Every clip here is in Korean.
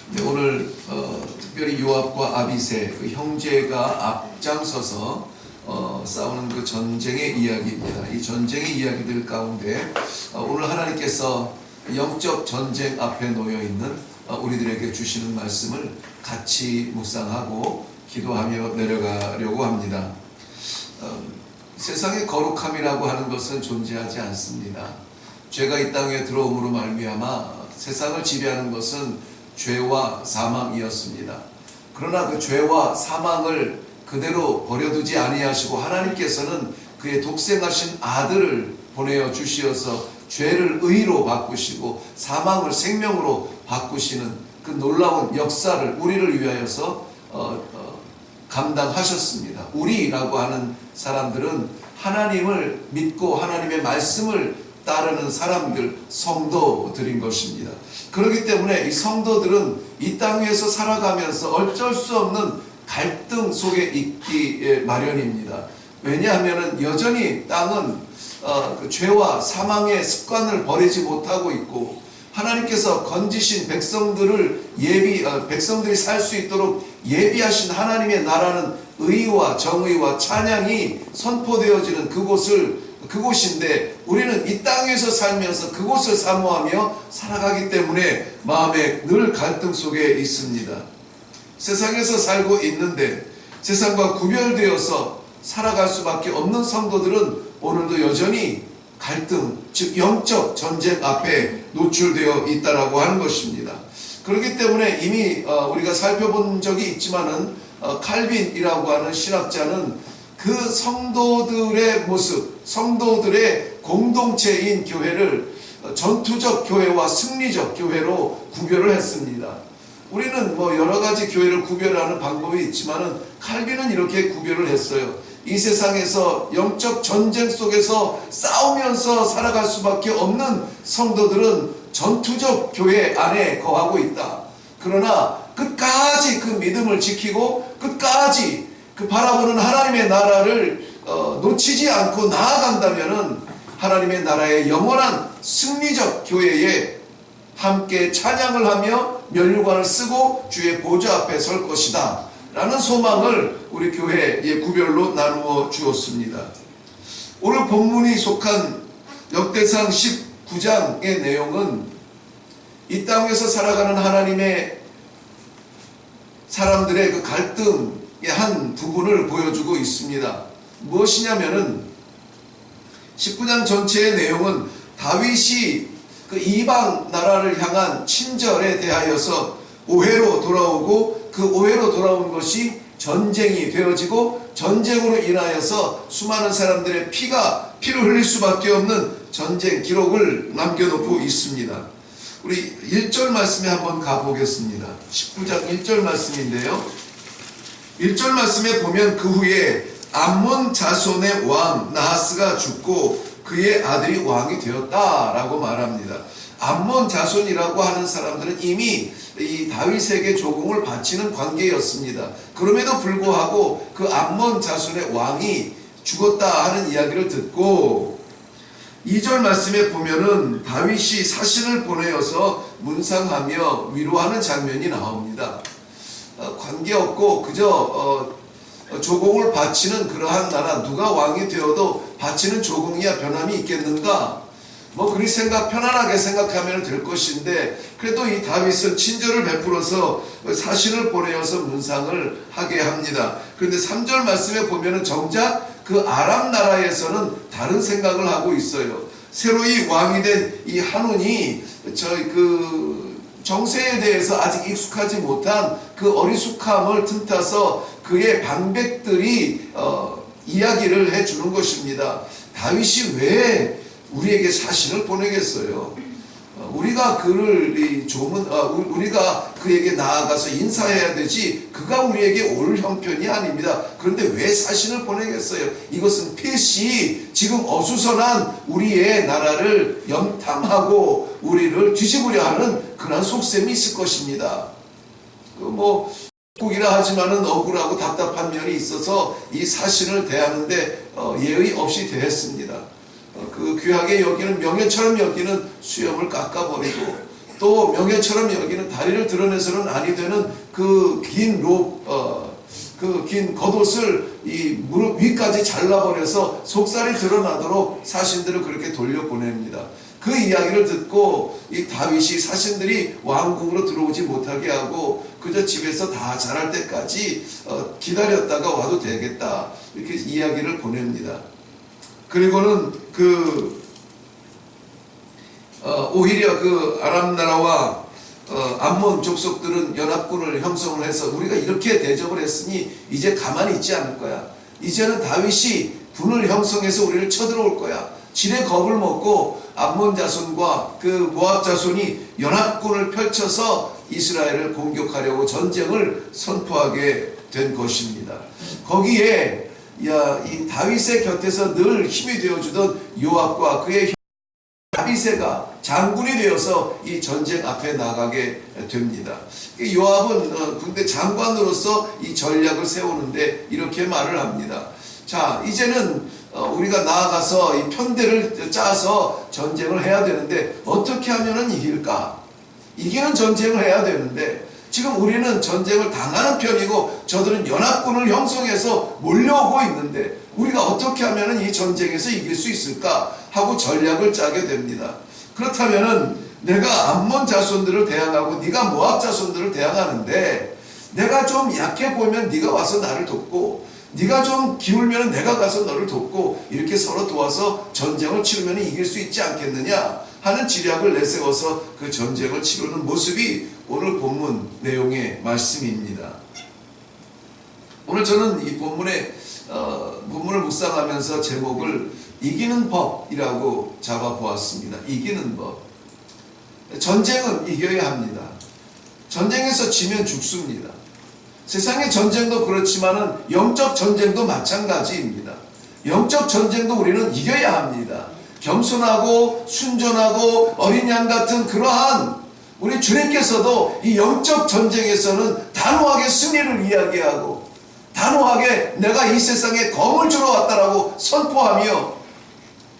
네, 오늘 특별히 요압과 아비새 그 형제가 앞장서서 싸우는 그 전쟁의 이야기입니다. 이 전쟁의 이야기들 가운데 오늘 하나님께서 영적 전쟁 앞에 놓여 있는 우리들에게 주시는 말씀을 같이 묵상하고 기도하며 내려가려고 합니다. 세상의 거룩함이라고 하는 것은 존재하지 않습니다. 죄가 이 땅에 들어옴으로 말미암아 세상을 지배하는 것은 죄와 사망이었습니다. 그러나 그 죄와 사망을 그대로 버려두지 아니하시고 하나님께서는 그의 독생하신 아들을 보내어 주시어서 죄를 의로 바꾸시고 사망을 생명으로 바꾸시는 그 놀라운 역사를 우리를 위하여서 감당하셨습니다. 우리라고 하는 사람들은 하나님을 믿고 하나님의 말씀을 따르는 사람들, 성도들인 것입니다. 그렇기 때문에 이 성도들은 이 땅 위에서 살아가면서 어쩔 수 없는 갈등 속에 있기 마련입니다. 왜냐하면 여전히 땅은 그 죄와 사망의 습관을 버리지 못하고 있고 하나님께서 건지신 백성들이 살 수 있도록 예비하신 하나님의 나라는 의와 정의와 찬양이 선포되어지는 그곳인데 우리는 이 땅에서 살면서 그곳을 사모하며 살아가기 때문에 마음에 늘 갈등 속에 있습니다. 세상에서 살고 있는데 세상과 구별되어서 살아갈 수밖에 없는 성도들은 오늘도 여전히 갈등, 즉 영적 전쟁 앞에 노출되어 있다라고 하는 것입니다. 그렇기 때문에 이미 우리가 살펴본 적이 있지만은 칼빈이라고 하는 신학자는 그 성도들의 모습, 성도들의 공동체인 교회를 전투적 교회와 승리적 교회로 구별을 했습니다. 우리는 여러 가지 교회를 구별하는 방법이 있지만은 칼빈은 이렇게 구별을 했어요. 이 세상에서 영적 전쟁 속에서 싸우면서 살아갈 수밖에 없는 성도들은 전투적 교회 안에 거하고 있다. 그러나 끝까지 그 믿음을 지키고 끝까지 그 바라보는 하나님의 나라를 놓치지 않고 나아간다면은 하나님의 나라의 영원한 승리적 교회에 함께 찬양을 하며 면류관을 쓰고 주의 보좌 앞에 설 것이다 라는 소망을 우리 교회의 구별로 나누어 주었습니다. 오늘 본문이 속한 역대상 19장의 내용은 이 땅에서 살아가는 하나님의 사람들의 그 갈등의 한 부분을 보여주고 있습니다. 무엇이냐면은 19장 전체의 내용은 다윗이 그 이방 나라를 향한 친절에 대하여서 오해로 돌아오고 그 오해로 돌아온 것이 전쟁이 되어지고 전쟁으로 인하여서 수많은 사람들의 피를 흘릴 수밖에 없는 전쟁 기록을 남겨놓고 있습니다. 우리 1절 말씀에 한번 가보겠습니다. 19장 1절 말씀인데요. 1절 말씀에 보면 그 후에 암몬 자손의 왕 나하스가 죽고 그의 아들이 왕이 되었다라고 말합니다. 암몬 자손이라고 하는 사람들은 이미 이 다윗에게 조공을 바치는 관계였습니다. 그럼에도 불구하고 그 암몬 자손의 왕이 죽었다 하는 이야기를 듣고 2절 말씀에 보면은 다윗이 사신을 보내어서 문상하며 위로하는 장면이 나옵니다. 관계없고 그저 조공을 바치는 그러한 나라, 누가 왕이 되어도 바치는 조공이야 변함이 있겠는가? 그리 편안하게 생각하면 될 것인데 그래도 이 다윗은 친절을 베풀어서 사신을 보내어서 문상을 하게 합니다. 그런데 3절 말씀에 보면은 정작 그 아람 나라에서는 다른 생각을 하고 있어요. 새로이 왕이 된 이 한운이 정세에 대해서 아직 익숙하지 못한 그 어리숙함을 틈타서 그의 방백들이 이야기를 해주는 것입니다. 다윗이 왜 우리에게 사신을 보내겠어요? 우리가 우리가 그에게 나아가서 인사해야 되지 그가 우리에게 올 형편이 아닙니다. 그런데 왜 사신을 보내겠어요? 이것은 필시 지금 어수선한 우리의 나라를 염탐하고 우리를 뒤집으려 하는 그런 속셈이 있을 것입니다. 국이라 하지만은 억울하고 답답한 면이 있어서 이 사신을 대하는데 예의 없이 대했습니다. 그 귀하게 여기는 명예처럼 여기는 수염을 깎아버리고 또 명예처럼 여기는 다리를 드러내서는 아니 되는 그 긴 겉옷을 이 무릎 위까지 잘라버려서 속살이 드러나도록 사신들을 그렇게 돌려보냅니다. 그 이야기를 듣고 이 다윗이 사신들이 왕궁으로 들어오지 못하게 하고 그저 집에서 다 자랄 때까지 기다렸다가 와도 되겠다, 이렇게 이야기를 보냅니다. 그리고는 오히려 그 아람 나라와 암몬 족속들은 연합군을 형성을 해서 우리가 이렇게 대적을 했으니 이제 가만히 있지 않을 거야. 이제는 다윗이 군을 형성해서 우리를 쳐들어올 거야. 지레 겁을 먹고 암몬 자손과 그 모압 자손이 연합군을 펼쳐서 이스라엘을 공격하려고 전쟁을 선포하게 된 것입니다. 거기에 이 다윗의 곁에서 늘 힘이 되어주던 요압과 그의 아비새가 장군이 되어서 이 전쟁 앞에 나가게 됩니다. 요압은 군대 장관으로서 이 전략을 세우는데 이렇게 말을 합니다. 자, 이제는 우리가 나아가서 이 편대를 짜서 전쟁을 해야 되는데 어떻게 하면은 이길까? 이기는 전쟁을 해야 되는데 지금 우리는 전쟁을 당하는 편이고 저들은 연합군을 형성해서 몰려오고 있는데 우리가 어떻게 하면은 이 전쟁에서 이길 수 있을까 하고 전략을 짜게 됩니다. 그렇다면은 내가 암몬 자손들을 대항하고 네가 모압 자손들을 대항하는데 내가 좀 약해 보이면 네가 와서 나를 돕고 네가 좀 기울면 내가 가서 너를 돕고 이렇게 서로 도와서 전쟁을 치르면 이길 수 있지 않겠느냐 하는 지략을 내세워서 그 전쟁을 치르는 모습이 오늘 본문 내용의 말씀입니다. 오늘 저는 이 본문을 묵상하면서 제목을 이기는 법이라고 잡아보았습니다. 이기는 법. 전쟁은 이겨야 합니다. 전쟁에서 지면 죽습니다. 세상의 전쟁도 그렇지만은 영적 전쟁도 마찬가지입니다. 영적 전쟁도 우리는 이겨야 합니다. 겸손하고 순전하고 어린 양 같은 그러한 우리 주님께서도 이 영적 전쟁에서는 단호하게 승리를 이야기하고 단호하게 내가 이 세상에 검을 주러 왔다라고 선포하며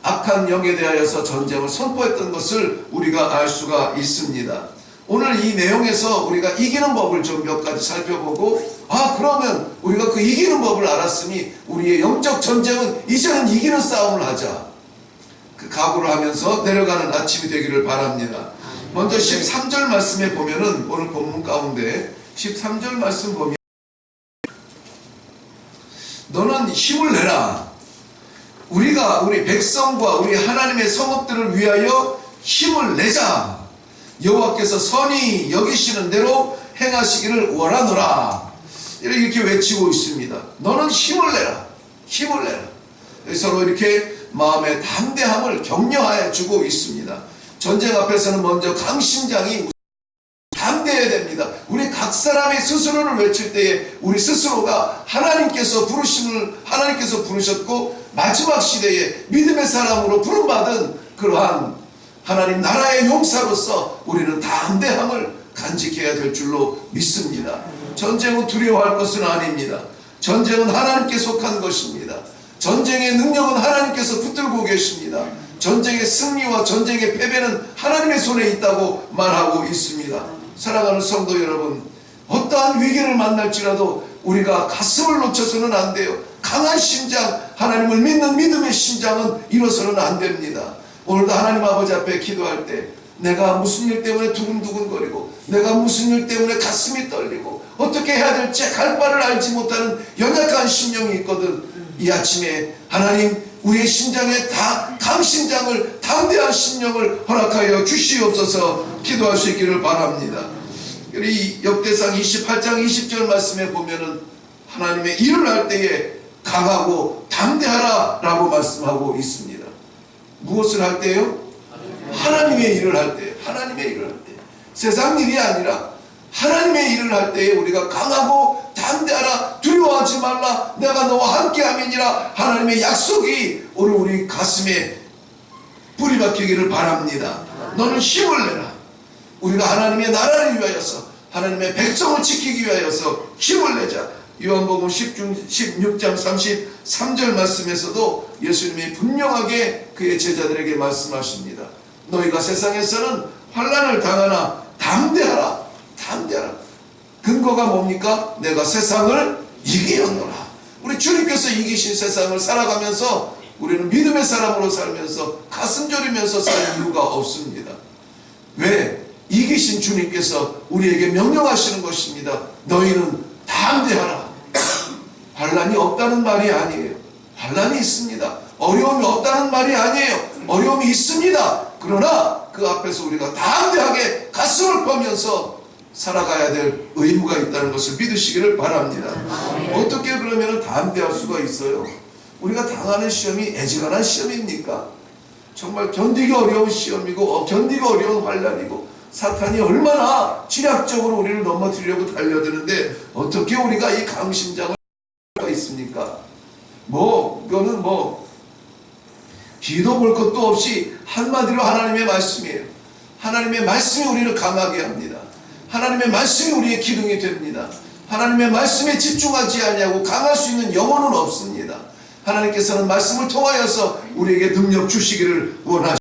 악한 영에 대하여서 전쟁을 선포했던 것을 우리가 알 수가 있습니다. 오늘 이 내용에서 우리가 이기는 법을 좀 몇 가지 살펴보고 그러면 우리가 그 이기는 법을 알았으니 우리의 영적 전쟁은 이제는 이기는 싸움을 하자, 그 각오를 하면서 내려가는 아침이 되기를 바랍니다. 먼저 13절 말씀에 보면은 오늘 본문 가운데 13절 말씀 보면 너는 힘을 내라. 우리 백성과 우리 하나님의 성읍들을 위하여 힘을 내자. 여호와께서 선히 여기시는 대로 행하시기를 원하노라. 이렇게 외치고 있습니다. 너는 힘을 내라. 힘을 내라. 서로 이렇게 마음의 담대함을 격려하여 주고 있습니다. 전쟁 앞에서는 먼저 강심장이 담대해야 됩니다. 우리 각 사람의 스스로를 외칠 때에 우리 스스로가 하나님께서 부르셨고 마지막 시대에 믿음의 사람으로 부름받은 그러한 하나님 나라의 용사로서 우리는 담대함을 간직해야 될 줄로 믿습니다. 전쟁은 두려워할 것은 아닙니다. 전쟁은 하나님께 속한 것입니다. 전쟁의 능력은 하나님께서 붙들고 계십니다. 전쟁의 승리와 전쟁의 패배는 하나님의 손에 있다고 말하고 있습니다. 사랑하는 성도 여러분, 어떠한 위기를 만날지라도 우리가 가슴을 놓쳐서는 안 돼요. 강한 심장, 하나님을 믿는 믿음의 심장은 잃어서는 안 됩니다. 오늘도 하나님 아버지 앞에 기도할 때 내가 무슨 일 때문에 두근두근거리고 내가 무슨 일 때문에 가슴이 떨리고 어떻게 해야 될지 갈 바를 알지 못하는 연약한 심령이 있거든. 이 아침에 하나님 우리의 심장에 다 강심장을 담대한 심령을 허락하여 주시옵소서 기도할 수 있기를 바랍니다. 우리 역대상 28장 20절 말씀에 보면은 하나님의 일을 할 때에 강하고 담대하라 라고 말씀하고 있습니다. 무엇을 할 때요? 하나님의 일을 할 때, 하나님의 일을 할 때, 세상 일이 아니라 하나님의 일을 할 때에 우리가 강하고 담대하라, 두려워하지 말라, 내가 너와 함께 함이니라 하나님의 약속이 오늘 우리 가슴에 뿌리 박히기를 바랍니다. 너는 힘을 내라. 우리가 하나님의 나라를 위하여서 하나님의 백성을 지키기 위하여서 힘을 내자. 요한복음 16장 33절 말씀에서도 예수님이 분명하게 그의 제자들에게 말씀하십니다. 너희가 세상에서는 환난을 당하나 담대하라. 담대하라. 근거가 뭡니까? 내가 세상을 이기었노라. 우리 주님께서 이기신 세상을 살아가면서 우리는 믿음의 사람으로 살면서 가슴 졸이면서 살 이유가 없습니다. 왜? 이기신 주님께서 우리에게 명령하시는 것입니다. 너희는 담대하라. 환난이 없다는 말이 아니에요. 환난이 있습니다. 어려움이 없다는 말이 아니에요. 어려움이 있습니다. 그러나 그 앞에서 우리가 담대하게 가슴을 펴면서 살아가야 될 의무가 있다는 것을 믿으시기를 바랍니다. 어떻게 그러면 담대할 수가 있어요? 우리가 당하는 시험이 애지간한 시험입니까? 정말 견디기 어려운 시험이고 견디기 어려운 환난이고 사탄이 얼마나 지략적으로 우리를 넘어뜨리려고 달려드는데 어떻게 우리가 이 강심장을 할 수가 있습니까? 이거는 기도 볼 것도 없이 한마디로 하나님의 말씀이에요. 하나님의 말씀이 우리를 강하게 합니다. 하나님의 말씀이 우리의 기둥이 됩니다. 하나님의 말씀에 집중하지 아니하고 강할 수 있는 영혼은 없습니다. 하나님께서는 말씀을 통하여서 우리에게 능력 주시기를 원하십니다.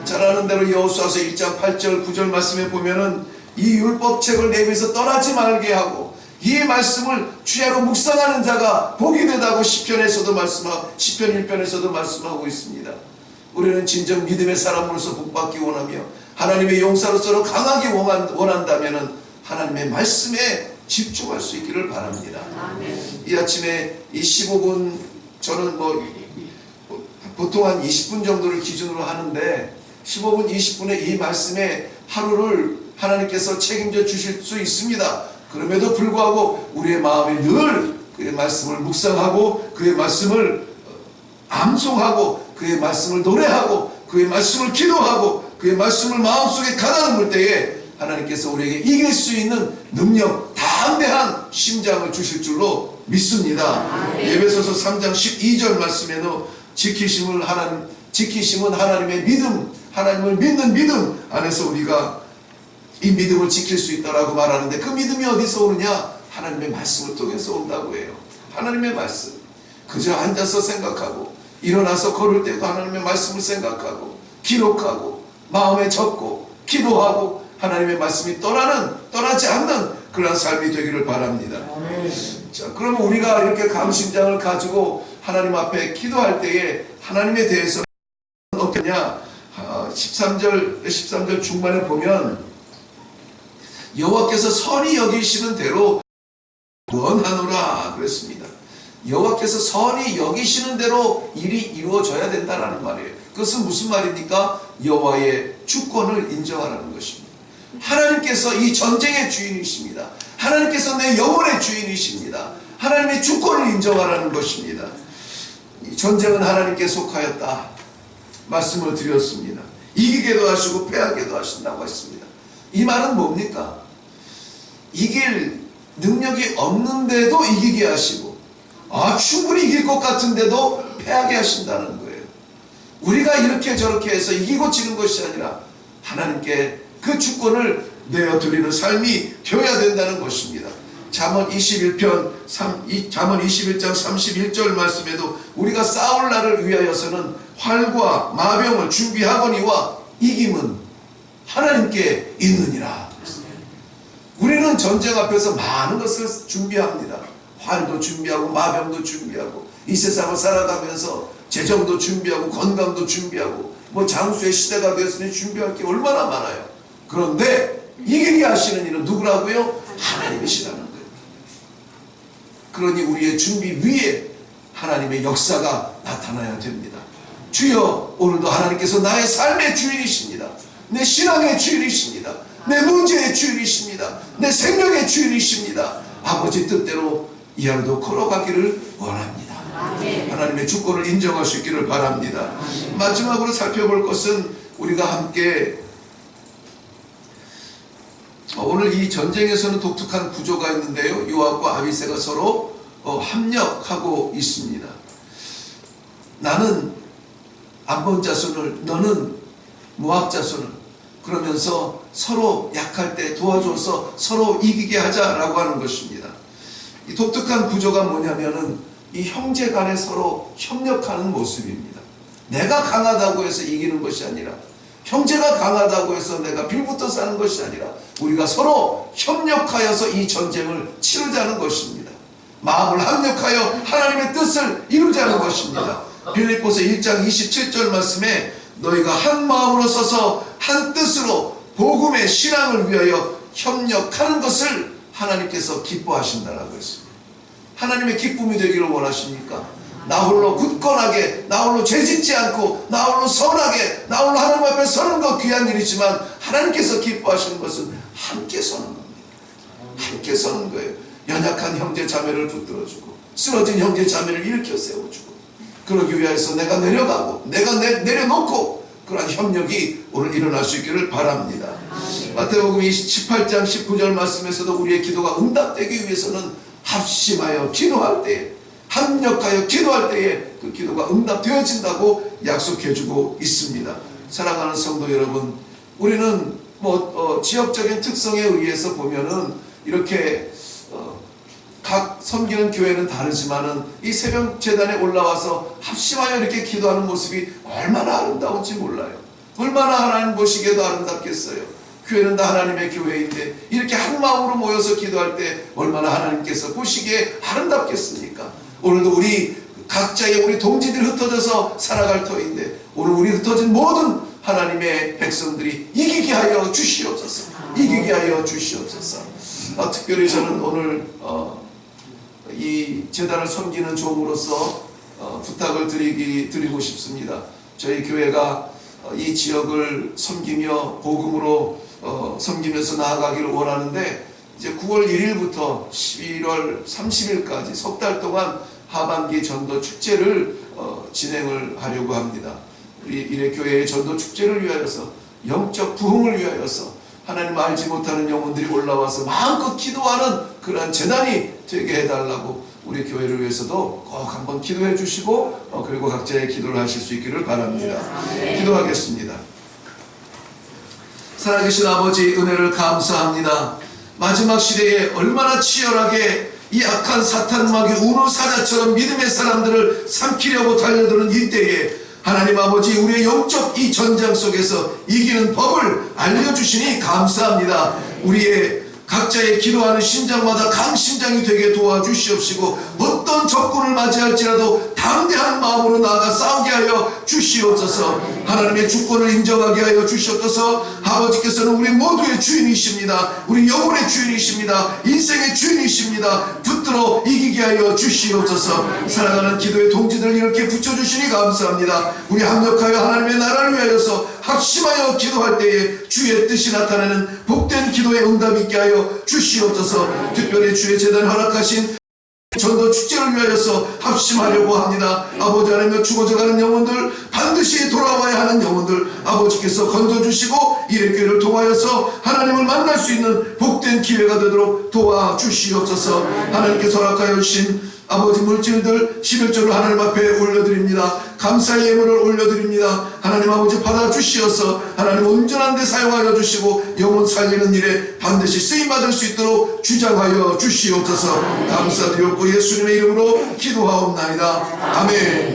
잘 아는 대로 여호수아서 1장 8절 9절 말씀에 보면은 이 율법책을 내면서 떠나지 말게 하고 이 말씀을 주야로 묵상하는 자가 복이 되다고 시편에서도 말씀하고 시편 1편에서도 말씀하고 있습니다. 우리는 진정 믿음의 사람으로서 복받기 원하며 하나님의 용사로서 강하게 원한다면 하나님의 말씀에 집중할 수 있기를 바랍니다. 아멘. 이 아침에 이 15분 저는 보통 한 20분 정도를 기준으로 하는데 15분 20분의 이 말씀에 하루를 하나님께서 책임져 주실 수 있습니다. 그럼에도 불구하고 우리의 마음이 늘 그의 말씀을 묵상하고 그의 말씀을 암송하고 그의 말씀을 노래하고 그의 말씀을 기도하고 그의 말씀을 마음속에 가다듬을 때에 하나님께서 우리에게 이길 수 있는 능력, 담대한 심장을 주실 줄로 믿습니다. 에베소서 3장 12절 말씀에도 지키심은 하나님의 믿음, 하나님을 믿는 믿음 안에서 우리가 이 믿음을 지킬 수 있다라고 말하는데 그 믿음이 어디서 오느냐? 하나님의 말씀을 통해서 온다고 해요. 하나님의 말씀. 그저 앉아서 생각하고 일어나서 걸을 때도 하나님의 말씀을 생각하고 기록하고 마음에 적고 기도하고 하나님의 말씀이 떠나지 않는 그런 삶이 되기를 바랍니다. 자, 그러면 우리가 이렇게 강심장을 가지고 하나님 앞에 기도할 때에 하나님에 대해서 어떠냐? 13절 중반에 보면 여호와께서 선히 여기시는 대로 원하노라 그랬습니다. 여호와께서 선히 여기시는 대로 일이 이루어져야 된다는 말이에요. 그것은 무슨 말입니까? 여호와의 주권을 인정하라는 것입니다. 하나님께서 이 전쟁의 주인이십니다. 하나님께서 내 영혼의 주인이십니다. 하나님의 주권을 인정하라는 것입니다. 이 전쟁은 하나님께 속하였다 말씀을 드렸습니다. 이기게도 하시고 패하게도 하신다고 했습니다. 이 말은 뭡니까? 이길 능력이 없는데도 이기게 하시고 충분히 이길 것 같은데도 패하게 하신다는 거예요. 우리가 이렇게 저렇게 해서 이기고 지는 것이 아니라 하나님께 그 주권을 내어드리는 삶이 되어야 된다는 것입니다. 잠언 21장 31절 말씀에도 우리가 싸울 날을 위하여서는 활과 마병을 준비하거니와 이김은 하나님께 있느니라. 우리는 전쟁 앞에서 많은 것을 준비합니다. 활도 준비하고 마병도 준비하고 이 세상을 살아가면서 재정도 준비하고 건강도 준비하고 장수의 시대가 되었으니 준비할 게 얼마나 많아요. 그런데 이기게 하시는 이는 누구라고요? 하나님이시라는 거예요. 그러니 우리의 준비 위에 하나님의 역사가 나타나야 됩니다. 주여, 오늘도 하나님께서 나의 삶의 주인이십니다. 내 신앙의 주인이십니다. 내 문제의 주인이십니다. 내 생명의 주인이십니다. 아버지 뜻대로 이 하루도 걸어가기를 원합니다. 아멘. 하나님의 주권을 인정할 수 있기를 바랍니다. 아멘. 마지막으로 살펴볼 것은 우리가 함께 오늘 이 전쟁에서는 독특한 구조가 있는데요. 요압과 아비새가 서로 합력하고 있습니다. 나는 암몬 자손을, 너는 모압 자손을, 그러면서 서로 약할 때 도와줘서 서로 이기게 하자라고 하는 것입니다. 이 독특한 구조가 뭐냐면은 이 형제 간에 서로 협력하는 모습입니다. 내가 강하다고 해서 이기는 것이 아니라 형제가 강하다고 해서 내가 빌붙어 사는 것이 아니라 우리가 서로 협력하여서 이 전쟁을 치르자는 것입니다. 마음을 합력하여 하나님의 뜻을 이루자는 것입니다. 빌립보서 1장 27절 말씀에 너희가 한 마음으로 서서 한 뜻으로 복음의 신앙을 위하여 협력하는 것을 하나님께서 기뻐하신다라고 했습니다. 하나님의 기쁨이 되기를 원하십니까? 나 홀로 굳건하게, 나 홀로 죄짓지 않고, 나 홀로 선하게, 나 홀로 하나님 앞에 서는 것 귀한 일이지만 하나님께서 기뻐하시는 것은 함께 서는 겁니다. 함께 서는 거예요. 연약한 형제 자매를 붙들어주고 쓰러진 형제 자매를 일으켜 세워주고, 그러기 위해서 내가 내려가고 내가 내려놓고 그러한 협력이 오늘 일어날 수 있기를 바랍니다. 마태복음 18장 19절 말씀에서도 우리의 기도가 응답되기 위해서는 합심하여 기도할 때에, 합력하여 기도할 때에 그 기도가 응답되어진다고 약속해주고 있습니다. 사랑하는 성도 여러분, 우리는 지역적인 특성에 의해서 보면은 이렇게 각 섬기는 교회는 다르지만은 이 새벽 제단에 올라와서 합심하여 이렇게 기도하는 모습이 얼마나 아름다운지 몰라요. 얼마나 하나님 보시기에도 아름답겠어요. 교회는 다 하나님의 교회인데 이렇게 한 마음으로 모여서 기도할 때 얼마나 하나님께서 보시기에 아름답겠습니까? 오늘도 우리 각자의 우리 동지들이 흩어져서 살아갈 터인데 오늘 우리 흩어진 모든 하나님의 백성들이 이기게 하여 주시옵소서. 이기게 하여 주시옵소서. 특별히 저는 오늘 이 제단을 섬기는 종으로서 부탁을 드리고 싶습니다. 저희 교회가 이 지역을 섬기며 복음으로 섬기면서 나아가기를 원하는데, 이제 9월 1일부터 11월 30일까지 석 달 동안 하반기 전도 축제를 진행을 하려고 합니다. 우리 일회교회의 전도 축제를 위하여서, 영적 부흥을 위하여서 하나님 알지 못하는 영혼들이 올라와서 마음껏 기도하는 그러한 재단이 되게 해달라고 우리 교회를 위해서도 꼭 한번 기도해 주시고 그리고 각자의 기도를 하실 수 있기를 바랍니다. 기도하겠습니다. 살아계신 아버지, 은혜를 감사합니다. 마지막 시대에 얼마나 치열하게 이 악한 사탄막이 우노사자처럼 믿음의 사람들을 삼키려고 달려드는 이때에 하나님 아버지, 우리의 영적 이 전장 속에서 이기는 법을 알려주시니 감사합니다. 우리의 각자의 기도하는 심장마다 강심장이 되게 도와주시옵시고, 어떤 적군을 맞이할지라도 담대한 마음으로 나아가 싸우게 하여 주시옵소서. 하나님의 주권을 인정하게 하여 주시옵소서. 아버지께서는 우리 모두의 주인이십니다. 우리 영혼의 주인이십니다. 인생의 주인이십니다. 붙들어 이기게 하여 주시옵소서. 사랑하는 기도의 동지들 이렇게 붙여주시니 감사합니다. 우리 합력하여 하나님의 나라를 위하여서 합심하여 기도할 때에 주의 뜻이 나타나는 복된 기도의 응답이 있게 하여 주시옵소서. 특별히 주의 재단 허락하신 전도 축제를 위하여서 합심하려고 합니다. 아버지 하나님, 죽어져가는 영혼들, 반드시 돌아와야 하는 영혼들 아버지께서 건져주시고 일회교회를 통하여서 하나님을 만날 수 있는 복된 기회가 되도록 도와주시옵소서. 하나님께서 허락하여 주신 아버지 물질들 11조를 하나님 앞에 올려드립니다. 감사의 예물을 올려드립니다. 하나님 아버지 받아주시어서 하나님 온전한 데 사용하여 주시고 영혼 살리는 일에 반드시 쓰임받을 수 있도록 주장하여 주시옵소서. 감사드렸고 예수님의 이름으로 기도하옵나이다. 아멘.